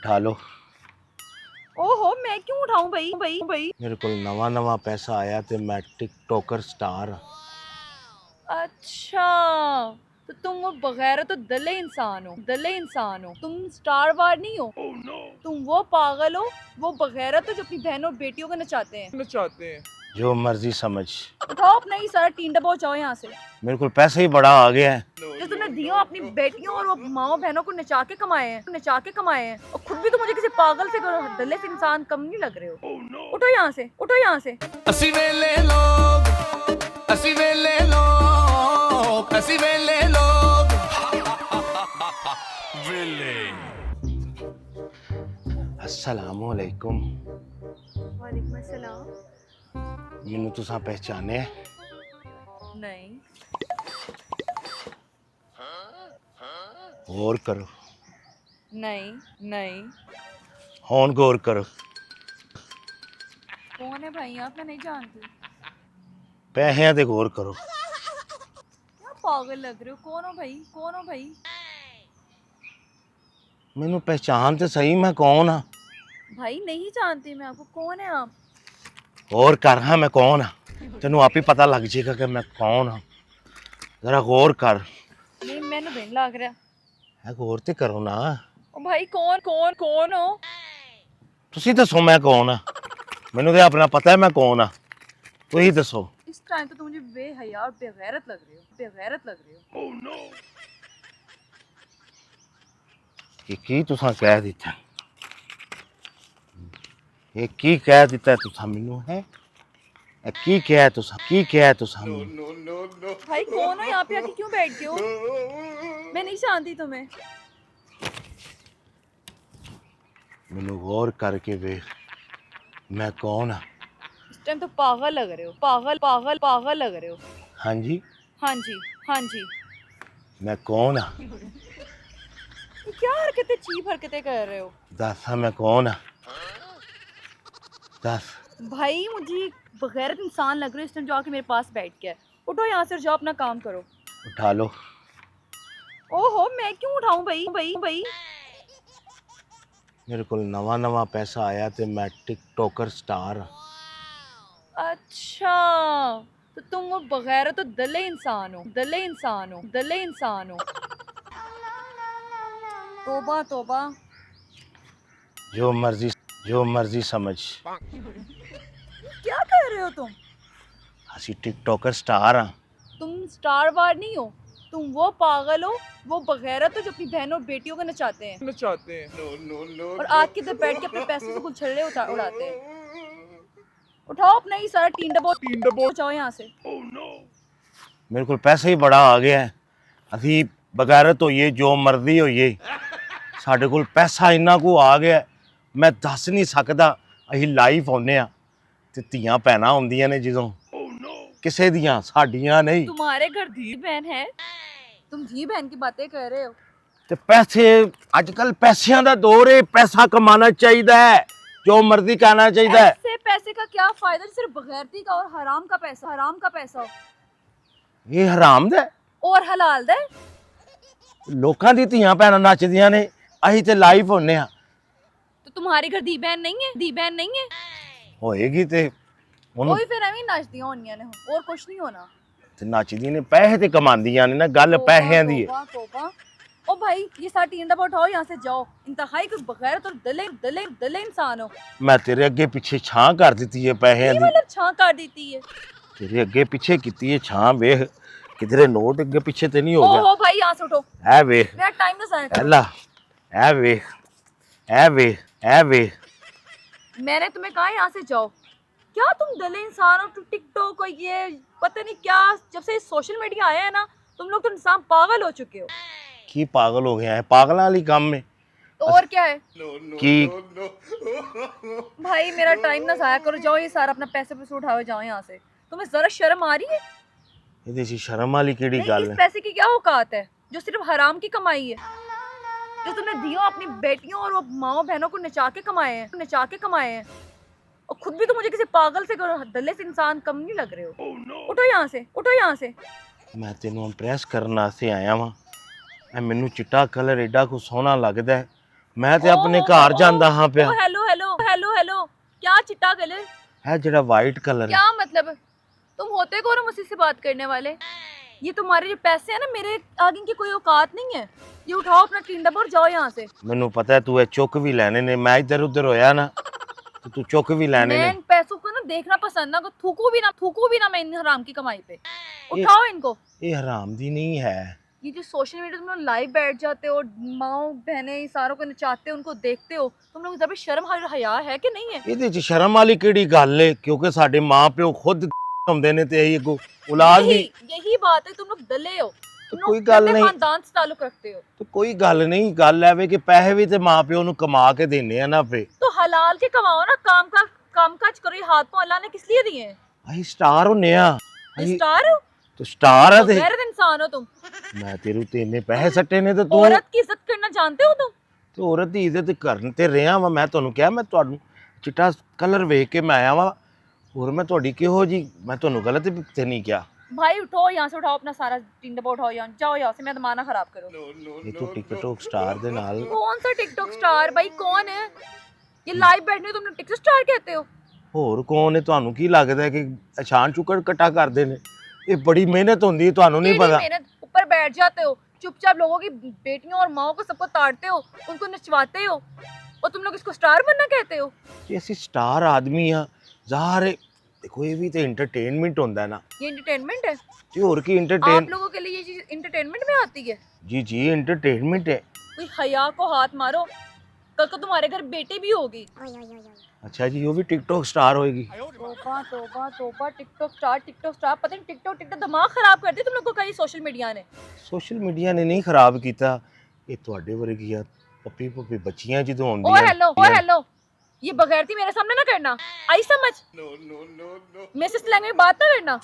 उठा लो। ओहो मैं क्यों उठाऊं भाई भाई भाई। मेरे को नवा पैसा आया ते मैं टिकटॉकर स्टार हाँ। अच्छा तो तुम वो बगैर तो दले इंसान हो, दले इंसान हो, तुम स्टार वार नहीं हो। तुम वो पागल हो, वो बगैर तो जो अपनी बहनों और बेटियों को नचाते हैं। जो मर्जी समझ। उठाओ अपना ही सारा टींडा पहुंचाओ यहाँ से। मेरे को पैसा ही बड़ा आ गया है। जो तुमने दियो अपनी बेटियों और वो माओ बहनों को नचा के कमाए हैं और खुद भी तो मुझे किसी पागल से दले से इंसान कम नहीं लग रहे हो। उठो यहाँ से, उठो यहाँ से। ਅਸੀਂ ਵੇਲੇ ਲੋਗ ਅਸੀਂ ਵੇਲੇ ਲੋਗ ਅਸੀਂ ਵੇਲੇ ਲੋਗ ਵੇਲੇ। अस्सलामु अलैकुम। वालेकुम अस्सलाम। मैनू तुसां पहचाने? नहीं। गौर करो। नहीं नहीं। हुण गौर करो। कौन है भाई आप? मैं नहीं जानती। पैसिਆਂ ते गौर करो। क्या पागल लग रहे हो? कौन हो भाई, कौन हो भाई? मैनू पहचान ते सही मैं कौन हाँ। भाई नहीं जानती मैं आपको। कौन है आप? गौर कर हाँ मैं कौन हाँ। तेनू आप ही पता लग जाएगा कि मैं कौन हाँ। जरा गौर कर। नहीं मैंने बिन लग रहा। है गौर ते करो ना। ओ भाई कौन कौन कौन हो? तुसी दसो मैं कौन हाँ। मैनू ते अपना पता है मैं कौन हाँ। तुही दसो। इस टाइम तो तुम मुझे बेहया और बेगैरत लग रहे हो, बेगैरत लग रहे हो। oh, no. कि की तुसां कह दिता? ये की कह दिता है तुसां मैनू? है की कह तुसां मैनू? भाई कौन हो? यहाँ पे आके क्यों बैठ गए हो? मैं नहीं जानती तुम्हें। मैनू गौर करके वेख मैं कौन हाँ। इस टाइम तो पागल लग रहे हो, पागल पागल पागल लग रहे हो। हाँ जी हाँ जी हाँ जी। मैं कौन हाँ? ये क्या हरकतें, चीप हरकतें कर रहे हो? दस हाँ मैं कौन हाँ? दस। भाई मुझे बगैरत इंसान लग रहे हो इस टाइम जो आके मेरे पास बैठ गया है। उठो यहाँ से और जाओ अपना काम करो। उठा लो। ओहो मैं क्यों उठाऊं भाई भाई भाई। मेरे को नवा पैसा आया ते मैं टिकटॉकर स्टार हाँ। अच्छा तो तुम वो बगैर तो दले इंसान हो, दले इंसान हो, दले इंसान हो। तोबा तोबा। जो मर्जी समझ। क्या कर रहे हो तुम? असी टिकटॉकर स्टार हाँ। तुम स्टार वार नहीं हो। तुम वो पागल हो, वो बगैर तो जो अपनी बहनों और बेटियों को नचाते हैं और आग के अंदर बैठ के अपने पैसों से गुलछड़े उड़ाते हैं। उठाओ अपना ही सारा टींडा पहुंचाओ यहाँ से। मेरे को पैसा ही बड़ा आ गया है। असी बगैरत होइए जो मर्जी होइए साडे कोल पैसा इन्ना को आ गया है, मैं दस नहीं सकदा। असी लाइव आउंदे आ ते धीआं भैणां आउंदियां ने जदों किसे दियां साडियां नहीं। तुम्हारे घर धी बहन है, तुम धी बहन की बातें कर रहे हो। ते पैसे अजकल पैसिਆਂ ਦਾ दौर है। पैसा कमाना चाहिए है, जो मर्जी कहना चाहिए है। ऐसे पैसे का क्या फायदा सिर्फ बगैरती का और हराम का पैसा हो। ये हराम दा और हलाल दा। लोकां दी धीआं भैणां नचदियां ने, असी ते लाइव होने आ। तो तुम्हारे घर धी बहन नहीं है? धी बहन नहीं है होएगी ते ओही फिर एवें नचदियां होनियां ने, और कुछ नहीं होना। ते नचदी ने, पैसे ते कमांदियां ने ना। गल पैसिਆਂ दी है। तौबा। ओ भाई ये सारा टींडा उठाओ यहाँ से, जाओ। इंतहाई कोई बगैरत और दले दले दले इंसान हो। मैं तेरे अगे पीछे छां कर दी है पैसिਆਂ दी। मतलब छां कर देती है। तेरे अगे पीछे कीती है छां। वेख किधरे नोट अगे पीछे ते नहीं हो गया। ओहो भाई यहाँ से उठो। ऐ वेख मेरा टाइम ना जाया करो। ऐला ऐ वेख ऐ वेख ऐ वेख। मैंने तुम्हें कहा यहाँ से जाओ। क्या तुम दले इंसान हो? तुम टिकटॉक और ये पता नहीं क्या, जब से सोशल मीडिया आया है ना तुम लोग तो इंसान पागल हो चुके हो। की पागल हो गया है? पागल वाली काम में तो और क्या है? की भाई मेरा टाइम ना जाया करो, जाओ ये सारा अपना पैसे उठाओ, जाओ यहाँ से। तुम्हें जरा शर्म आ रही है? ਇਹਦੇ ਚ शर्म वाली केड़ी नहीं, गल इस है? पैसे की क्या औकात है जो सिर्फ हराम की कमाई है, जो तुमने दियो अपनी बेटियों और वो माओ बहनों को नचा के कमाए हैं और खुद भी तो मुझे किसी पागल से दले से इंसान कम नहीं लग रहे हो। उठो यहाँ से, उठो यहाँ से। मैं तेनों इंप्रेस करने वास्ते आया वां। मैनू चिट्टा कलर एडा को सोहना लगदा है। मैं ते अपने घर जांदा हां पिया। हेलो हेलो हेलो हेलो, क्या चिट्टा कलर है जेड़ा वाइट कलर है। क्या मतलब? तुम होते कौन हो मुझसे से बात करने वाले? ये तुम्हारे जो पैसे हैं ना, मेरे आगे इनकी कोई औकात नहीं है। ये उठाओ अपना टिंडा और जाओ यहाँ से। मैनू पता है तू ये चुक भी लेने ने, मैं इधर उधर होया ना तो तू चुक भी लेने मैं ने। इन पैसों को ना देखना पसंद ना, थूकू भी ना मैं इन हराम की कमाई पे। उठाओ इनको। ये हराम दी नहीं है। ये जो सोशल मीडिया तुम लोग लाइव बैठ जाते हो, माओ बहनें सारों को नचाते हो, उनको देखते हो, तुम लोग जब शर्म हया है कि नहीं है? ਇਹਦੇ ਚ ਸ਼ਰਮ ਵਾਲੀ ਕਿਹੜੀ ਗੱਲ ਏ, ਕਿਉਂਕਿ ਸਾਡੇ ਮਾਂ-ਪਿਓ ਖੁਦ ਹੁੰਦੇ ਨੇ ਤੇ ਇਹੀ ਕੋ ਔਲਾਦ ਵੀ। यही बात है, तुम लोग दले हो, तुम कोई लोग गल गंदे नहीं। खानदान से ताल्लुक रखते हो। ਤੇ ਕੋਈ ਗੱਲ ਨਹੀਂ, ਗੱਲ ਐਵੇਂ ਕਿ ਪੈਸੇ ਵੀ ਤੇ ਮਾਂ-ਪਿਓ ਨੂੰ ਕਮਾ ਕੇ ਦੇਣੇ ਆ ਨਾ ਫੇ। तो हलाल के कमाओ ना, काम काज करो। ये हाथ पांव अल्लाह ने किस लिए दिए हैं? ਅਸੀਂ ਸਟਾਰ ਹੁੰਨੇ ਆ। ਅਸੀਂ स्टार हो, ਤੂੰ ਸਟਾਰ ਆ ਤੇ गैरत इंसान हो तुम। ਮੈਂ ਤੇਰੇ ਤੇ ਇੰਨੇ ਪੈਸੇ ਸੱਟੇ ਨੇ ਤੇ ਤੂੰ औरत की इज्जत करना जानते हो तुम? ਤੇ ਔਰਤ ਦੀ ਇੱਜ਼ਤ ਕਰਨ ਤੇ ਰਿਹਾ ਵਾ। ਮੈਂ ਤੁਹਾਨੂੰ ਕਿਹਾ ਮੈਂ ਤੁਹਾਨੂੰ ਚਿੱਟਾ ਕਲਰ ਵੇਖ ਕੇ ਮੈਂ ਆਇਆ ਵਾ, ਹੋਰ ਮੈਂ ਤੁਹਾਡੀ ਕਿਹੋ ਜੀ, ਮੈਂ ਤੁਹਾਨੂੰ ਗਲਤ ਤੇ ਨਹੀਂ ਕਿਹਾ। भाई उठो यहाँ से, उठाओ अपना सारा टिंडा उठाओ, यहाँ जाओ, यहाँ से मैं जमाना खराब करो। ਇਹ ਤੂੰ ਟਿਕਟੌਕ ਸਟਾਰ ਦੇ ਨਾਲ कौन सा टिकटॉक स्टार भाई, कौन है ये लाइव बैठने को तुम लोग टिकटॉक स्टार कहते हो? ਹੋਰ ਕੌਣ ਹੈ? ਤੁਹਾਨੂੰ ਕੀ ਲੱਗਦਾ ਹੈ ਕਿ ਅਛਾਣ ਚੁੱਕੜ ਇਕੱਠਾ ਕਰਦੇ ਨੇ? ਇਹ ਬੜੀ ਮਿਹਨਤ ਹੁੰਦੀ ਹੈ, ਤੁਹਾਨੂੰ ਨਹੀਂ तेरी ਪਤਾ। मेहनत ऊपर बैठ जाते हो, चुपचाप लोगों की बेटियों और माओ को सबको ताड़ते हो, उनको नचवाते हो, और तुम लोग इसको स्टार बनना कहते हो? ਕਿ ਅਸੀਂ ਸਟਾਰ ਆਦਮੀ ਆ ਜ਼ਾਹਰ ਹੈ। ਦੇਖੋ ਇਹ ਵੀ ਤੇ ਐਂਟਰਟੇਨਮੈਂਟ ਹੁੰਦਾ ਹੈ ਨਾ। ये एंटरटेनमेंट है? ਜੀ ਹੋਰ ਕੀ आप एंटरटेन। लोगों के लिए ये चीज एंटरटेनमेंट में आती है? जी जी एंटरटेनमेंट है। कोई हया को हाथ मारो, कल को तुम्हारे घर बेटी भी होगी। अच्छा जी, वो भी टिकटॉक स्टार होएगी। तोबा तोबा तोबा, टिकटॉक स्टार, पता नहीं टिकटॉक दिमाग खराब कर दिया तुम लोगों का ये सोशल मीडिया ने। सोशल मीडिया ने नहीं खराब किया, ये ਤੁਹਾਡੇ ਵਰਗੀਆਂ ਪੱਪੀ ਪੱਪੀ ਬੱਚੀਆਂ ਜਦੋਂ ओ ਹੁੰਦੀਆਂ। हेलो, ये बगैरती मेरे सामने ना करना, आई समझ? नो मेरे से लैंग्वेज में बात ना करना।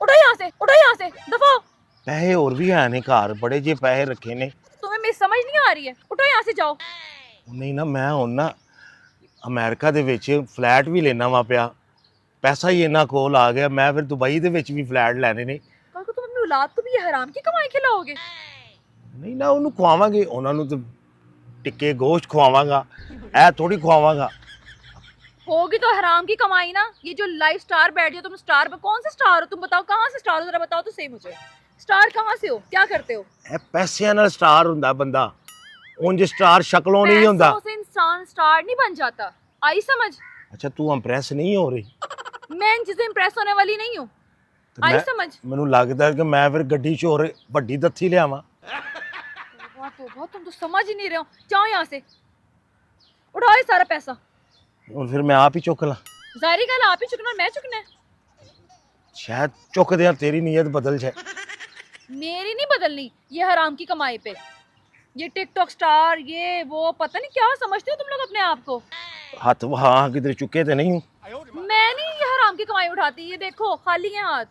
उठो यहाँ से, दफा हो। ਪੈਸੇ ਹੋਰ ਵੀ ਹੈ ਨੇ ਘਰ, ਬੜੇ ਜੇ ਪੈਸੇ ਰੱਖੇ ਨੇ। तुम्हें मेरी समझ नहीं आ रही है, उठो यहाँ से जाओ। ਨਹੀਂ ਨਾ, ਮੈਂ ਹੁਣ ਨਾ ਅਮਰੀਕਾ ਦੇ ਵਿੱਚ ਫਲੈਟ ਵੀ ਲੈਣਾ ਵਾ ਪਿਆ, ਪੈਸਾ ਹੀ ਇਹਨਾਂ ਕੋਲ ਆ ਗਿਆ। ਮੈਂ ਫਿਰ ਦੁਬਈ ਦੇ ਵਿੱਚ ਵੀ ਫਲੈਟ ਲੈਣੇ ਨੇ। कल को तुम अपनी औलाद को भी ये हराम की कमाई खिलाओगे? ਨਹੀਂ ਨਾ, ਉਹਨੂੰ ਖਵਾਵਾਂਗੇ, ਉਹਨਾਂ ਨੂੰ ਤੇ ਟਿੱਕੇ ਗੋਸ਼ਤ ਖਵਾਵਾਂਗਾ, ਇਹ ਥੋੜੀ ਖਵਾਵਾਂਗਾ। होगी तो हराम की कमाई ना। ये जो लाइव स्टार बैठ गए, तुम स्टार पर कौन से स्टार हो? तुम बताओ कहाँ से स्टार हो, जरा बताओ तो सही मुझे। स्टार कहाँ से हो, क्या करते हो? ਇਹ ਪੈਸਿਆਂ ਨਾਲ ਸਟਾਰ ਹੁੰਦਾ ਬੰਦਾ, ਉਂਝ ਸਟਾਰ ਸ਼ਕਲੋਂ ਨਹੀਂ ਹੁੰਦਾ। पैसों से इंसान स्टार नहीं बन जाता, आई समझ? ਅੱਛਾ ਤੂੰ ਇੰਪ੍ਰੈਸ ਨਹੀਂ ਹੋ ਰਹੀ? मैं इन चीजों इंप्रेस होने वाली नहीं हूँ, ਤੇ आई ਮੈਂ समझ? ਮੈਨੂੰ ਲੱਗਦਾ ਕਿ ਮੈਂ ਫਿਰ ਗੱਡੀ 'ਚ ਹੋਰ ਵੱਡੀ ਦੱਥੀ ਲਿਆਵਾਂ। तोबा, तुम तो समझ ही नहीं रहे हो। जाओ यहाँ से, उठाओ ये सारा पैसा। ਹੁਣ ਫਿਰ ਮੈਂ ਆਪ ਹੀ ਚੁੱਕ ਲਾਂ। जाहिर गल आप ही चुकना, मैं चुकना है? ਸ਼ਾਇਦ ਚੁੱਕਦਿਆਂ ਤੇਰੀ ਨੀਅਤ ਬਦਲ ਜਾਏ। मेरी नहीं बदलनी, ये हराम की कमाई पे। ये टिकटॉक स्टार, ये वो, पता नहीं क्या समझते हो तुम लोग अपने आप को। ਹੱਥ ਵਹਾਂ ਕਿਧਰੇ ਚੁੱਕੇ ਤੇ ਨਹੀਂ ਹੂੰ। मैं नहीं ये हराम की कमाई उठाती, ये देखो खाली है हाथ।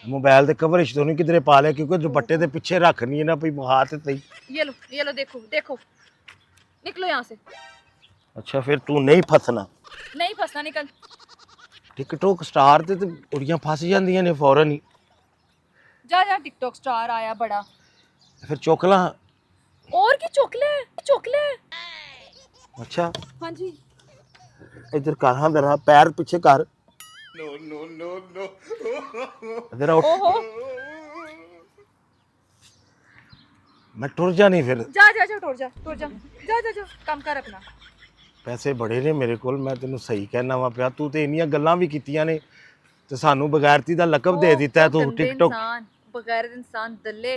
ਮੋਬਾਈਲ ਦੇ ਕਵਰੇਜ ਤੋਂ ਨਹੀਂ ਕਿਧਰੇ ਪਾ ਲਿਆ, ਕਿਉਂਕਿ ਦੁਪੱਟੇ ਦੇ ਪਿੱਛੇ ਰੱਖਣੀ ਹੈ ਨਾ ਪਈ ਹੱਥ ਤੇ ਹੀ। ये लो देखो, निकलो यहाँ से। ਅੱਛਾ ਫਿਰ ਤੂੰ ਨਹੀਂ ਫਸਣਾ। नहीं फंसना, निकल। ਟਿਕਟੌਕ ਸਟਾਰ ਤੇ ਕੁੜੀਆਂ ਫਸ ਜਾਂਦੀਆਂ ਨੇ ਫੌਰਨ ਹੀ। जा टिकटॉक स्टार आया बड़ा, ਫਿਰ ਚੁੱਕ ਲਾਂ। और की चोकले। ਅੱਛਾ हाँ जी, ਇੱਧਰ ਕਰ, ਹਾਂ ਮੇਰਾ ਪੈਰ ਪਿੱਛੇ ਕਰ। ਇੱਧਰ ਉੱਠ, ओहो, ਮੈਂ ਟੁਰ ਜਾ ਨਹੀਂ ਫਿਰ। जा टोर जा, काम कर अपना। ਪੈਸੇ ਬੜੇ ਨੇ ਮੇਰੇ ਕੋਲ, ਮੈਂ ਤੈਨੂੰ ਸਹੀ ਕਹਿਣਾ ਵਾ ਪਿਆ। ਤੂੰ ਤੇ ਇੰਨੀਆਂ ਗੱਲਾਂ ਵੀ ਕੀਤੀਆਂ ਨੇ ਤੇ ਸਾਨੂੰ ਬਗੈਰਤੀ ਦਾ ਲਕਬ ਦੇ ਦਿੱਤਾ ਹੈ ਤੂੰ। गंदे ਟਿਕਟੌਕ इंसान, बगैर इंसान, दल्ले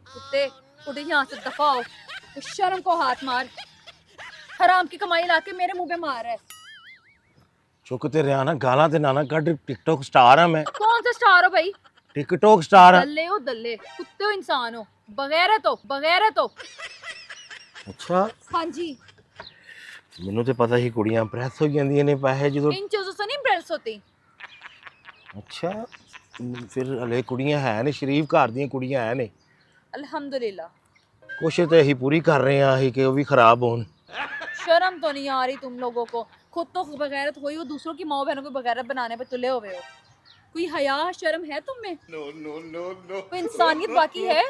कुत्ते, उठे यहाँ से, दफा हो। तो शर्म को हाथ मार, हराम की कमाई लाके मेरे मुंह पे मार रहा है। ਚੁੱਕ ਤੇ ਰਿਆ ਨਾ, ਗਾਲਾਂ ਤੇ ਨਾ ਕੱਢ। ਟਿਕਟੌਕ ਸਟਾਰ ਆ ਮੈਂ, कौन सा स्टार हो भाई? ਟਿਕਟੌਕ ਸਟਾਰ ਆ। दल्ले कुत्ते हो, इंसान हो, बगैरत हो। ਅੱਛਾ हाँ जी, ਮੈਨੂੰ ਤੇ ਪਤਾ ਸੀ ਕੁੜੀਆਂ ਇੰਪ੍ਰੈਸ ਹੋ ਜਾਂਦੀਆਂ ਨੇ ਪੈਸੇ ਜਦੋਂ। इन चीजों से नहीं इम्प्रेस होती। ਅੱਛਾ ਫਿਰ ਹਲੇ ਕੁੜੀਆਂ ਹੈ ਨੇ, ਸ਼ਰੀਫ ਘਰ ਦੀਆਂ ਕੁੜੀਆਂ ਹੈ ਨੇ। अल्हम्दुलिल्लाह, ਕੋਸ਼ਿਸ਼ ਤੇ ਅਸੀਂ ਪੂਰੀ ਕਰ ਰਹੇ ਹਾਂ ਅਸੀਂ ਕਿ ਉਹ ਵੀ ਖਰਾਬ ਹੋਣ। शर्म तो नहीं आ रही तुम लोगों को? खुद तो बगैरत हुई हो, दूसरों की माँ बहनों को बगैरत बनाने पे तुले हुए हो। कोई हया शर्म है तुम में? कोई इंसानियत बाकी है?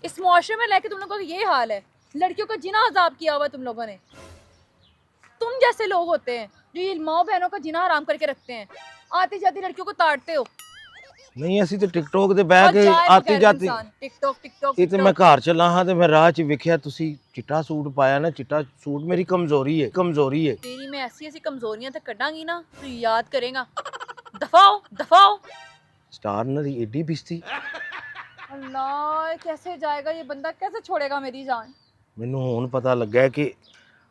इस मुआशरे में लेके तुम लोगों का ये हाल है। लड़कियों का जिना अजाब किया हुआ तुम लोगों ने। तुम जैसे लोग होते हैं जो ये माँ बहनों का जिना हराम करके रखते हैं, आती जाती लड़कियों को ताड़ते हो। ਨਹੀਂ ਅਸੀਂ ਤੇ ਟਿਕਟੋਕ ਤੇ ਬਹਿ और ਕੇ जाए ਆਤੀ बगैर ਜਾਤੀ इंसान, टिकटॉक टिकटॉक ਇਹ ਤੇ ਮੈਂ ਘਰ ਚਲਾ ਹਾਂ ਤੇ ਮੈਂ ਰਾਹ 'ਚ ਵੇਖਿਆ ਤੁਸੀਂ ਚਿੱਟਾ ਸੂਟ ਪਾਇਆ ਨਾ। ਚਿੱਟਾ ਸੂਟ ਮੇਰੀ ਕਮਜ਼ੋਰੀ ਹੈ, ਕਮਜ਼ੋਰੀ ਹੈ। तेरी मैं ऐसी ऐसी कमजोरियां तक कटांगी ना तो याद करेगा। दफाओ दफाओ। ਸਟਾਰ ਨਾਲ ਦੀ ਏਡੀ ਬਿਸਤੀ। अल्लाह कैसे जाएगा ये बंदा, कैसे छोड़ेगा मेरी जान। ਮੈਨੂੰ ਹੁਣ ਪਤਾ ਲੱਗਾ ਕਿ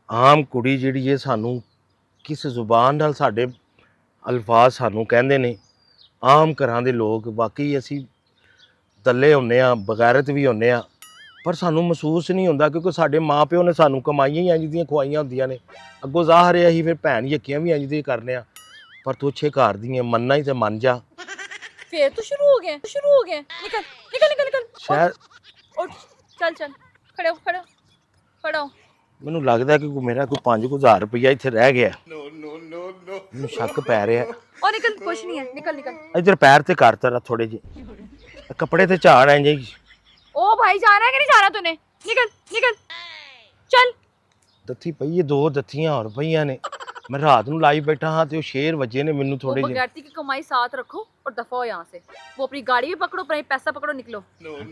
ਆਮ ਕੁੜੀ ਜਿਹੜੀ ਹੈ ਸਾਨੂੰ ਕਿਸ ਜ਼ੁਬਾਨ ਨਾਲ ਸਾਡੇ ਅਲਫਾਜ਼ ਸਾਨੂੰ ਕਹਿੰਦੇ ਨੇ। ਆਮ ਘਰਾਂ ਦੇ ਲੋਕ ਬਾਕੀ ਅਸੀਂ ਦੱਲੇ ਹੁੰਦੇ ਆ, ਬਗੈਰਤ ਵੀ ਹੁੰਦੇ ਆ, ਪਰ ਸਾਨੂੰ ਮਹਿਸੂਸ ਨਹੀਂ ਹੁੰਦਾ ਕਿਉਂਕਿ ਸਾਡੇ ਮਾਪਿਓ ਨੇ ਸਾਨੂੰ ਕਮਾਈਆਂ ਹੀ ਇੰਝ ਦੀਆਂ ਖਵਾਈਆਂ ਹੁੰਦੀਆਂ ਨੇ। ਅੱਗੋਂ ਜ਼ਾਹਰ ਹੈ ਅਸੀਂ ਫਿਰ ਭੈਣ ਯਕੀਆਂ ਵੀ ਇੰਝ ਦੀ ਕਰਨੇ ਆ। ਪਰ ਤੂੰ ਅੱਛੇ ਘਰ ਦੀ ਹੈ, ਮੰਨਣਾ ਹੀ ਤੇ ਮੰਨ ਜਾ। फिर तो शुरू हो गए, शुरू हो गए। निकल निकल निकल निकल। ਸ਼ਾਇਦ उठ चल चल, खड़े हो खड़े हो खड़ा हो। ਮੈਨੂੰ ਲੱਗਦਾ ਕਿ ਮੇਰਾ ਕੋਈ 5000 ਰੁਪਇਆ ਇੱਥੇ ਰਹਿ ਗਿਆ। ਮੈਨੂੰ ਸ਼ੱਕ ਪੈ ਰਿਹਾ। और निकल, कुछ नहीं है, निकल निकल। ਇੱਧਰ ਪੈਰ ਤੇ ਕਰ ਤੇਰਾ ਥੋੜੇ ਜਿਹੇ ਕੱਪੜੇ ਤੇ ਝਾੜ ਐ ਜੀ। ओ भाई जाना है कि नहीं जाना तूने? निकल निकल चल। ਦੱਥੀ ਪਈ ਹੈ, 2 ਦੱਥੀਆਂ ਹੋਰ ਪਈਆਂ ਨੇ। ਮੈਂ ਰਾਤ ਨੂੰ ਲਾਈ ਬੈਠਾ ਹਾਂ ਤੇ ਉਹ ਸ਼ੇਰ ਵੱਜੇ ਨੇ ਮੈਨੂੰ वो ਥੋੜੇ ਜਿਹੇ। बगैरती की कमाई साथ रखो और दफा हो यहाँ से। वो अपनी गाड़ी भी पकड़ो, अपना पैसा पकड़ो, निकलो।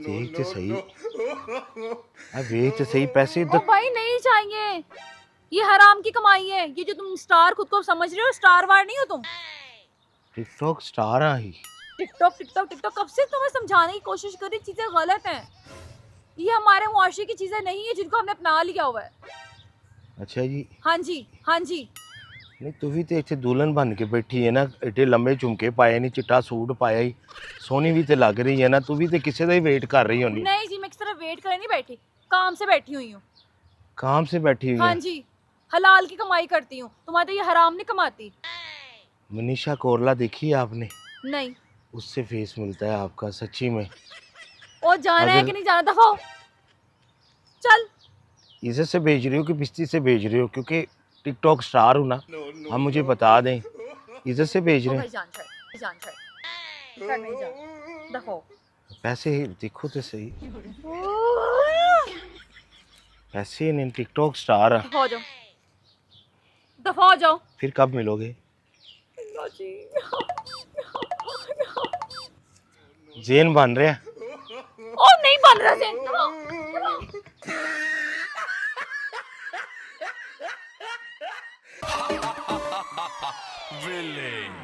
ਦੇਖ ਤੇ ਸਹੀ ਆ, ਵੇਖ ਤੇ ਸਹੀ पैसे ओ भाई नहीं चाहिए, ये हराम की कमाई है। ये जो तुम स्टार खुद को समझ रहे हो, स्टार वार नहीं हो तुम। टिकटॉक स्टार आ ही। टिकटॉक टिकटॉक टिकटॉक कब से तुम्हें समझाने की कोशिश कर रही, चीजें गलत हैं। ये हमारे मुआशरे की चीजें नहीं है जिनको हमने अपना लिया हुआ है। अच्छा जी। हाँ जी हाँ जी। नहीं तू भी तो इतने दुल्हन बन के बैठी है ना, एडे लंबे झुमके पाए नहीं, चिट्टा सूट पाया ही, सोनी भी तो लग रही है ना। तू भी तो किसी का ही वेट कर रही होनी। नहीं जी, मैं किसी तरह वेट करे नहीं बैठी, काम से बैठी हुई हूँ। काम से बैठी हुई हाँ है। जी, हलाल की कमाई करती हूँ, तुम्हारे तो ये हराम नहीं कमाती। मनीषा कोरला देखी है आपने? नहीं। उससे फेस मिलता है आपका सच्ची में। और जाना है कि नहीं जाना, दफा हो। चल। इज्जत से भेज रही हो कि बिस्ती से भेज रही हो? क्योंकि टिकटॉक स्टार हूँ ना। आप मुझे बता दें, इज्जत से भेज रहे ओ हैं? भाई जान छोड़, जान छोड़, छोड़ नहीं जान, दफा हो। पैसे देखो तो सही, पैसे नहीं, टिकटॉक स्टार है। दफा हो जाओ, दफा हो जाओ। फिर कब मिलोगे? जेन बन रहे हैं। ओ नहीं बन रहा से, दफा हो, दफा हो। Villain.